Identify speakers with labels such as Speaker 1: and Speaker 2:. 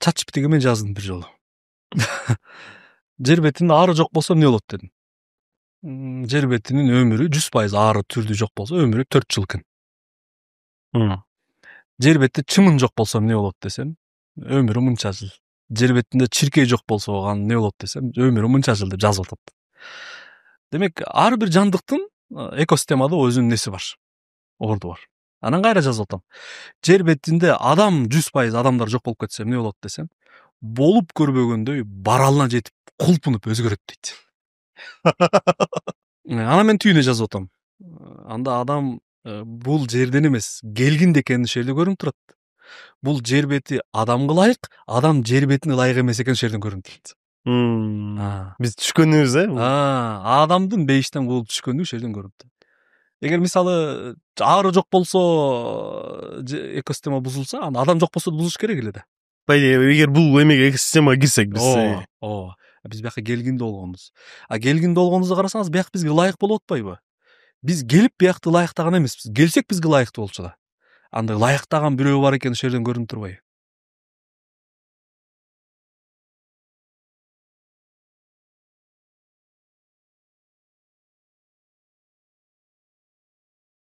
Speaker 1: чат GPT мен жаздым бир жолу. Жер бетинде ары жок болсо эмне болот дедим. Жер бетинин өмүрү 100% ары түрдүү жок болсо өмүрү 4 жыл экен. Жер бетинде чымын жок болсо эмне болот десем, өмүрү мынча жыл. Жер бетинде чиркей жок болсо аны эмне болот десем, өмүрү мынча жыл деп жазып атат. Демек, ар бир жандыктын экосистемада өзүнүн неси бар. Орду бар. Анан кайра жазып атам. Жер бетинде адам 100% адамдар жок болуп кетсе эмне болот десем, болуп көрбөгөндөй баралына жетип кулпунуп өзгөрөт дейт. Анан мен түйүнү жазып атам. Анда адам бул жерден эмес, келгин экени ошол жерде көрүнүп турат. Бул жер бети адамга ылайык, адам жер бетине ылайык эмес экен ошол жерден көрүнүп турат.
Speaker 2: Биз түшкөнүбүз
Speaker 1: Адамдын бейиштен кууп түшкөнү ошол жерден көрүнүп турат. Эгер мисалы ары жок болсо экосистема бузулса, анда адам жок болсо бузуш керек эле да.
Speaker 2: Эгер бул эмеге экосистемага кирсек биз.
Speaker 1: Биз бияка келгинде болгонбуз. Келгинде болгонубузду карасаңыз, бияк бизге ылайык болуп атпайбы? Биз келип биякты ылайыктаган эмеспиз. Келсек бизге ылайыктуу болчу да. Анда ылайыктаган бирөө бар экен ошол жерден көрүнүп турбайбы?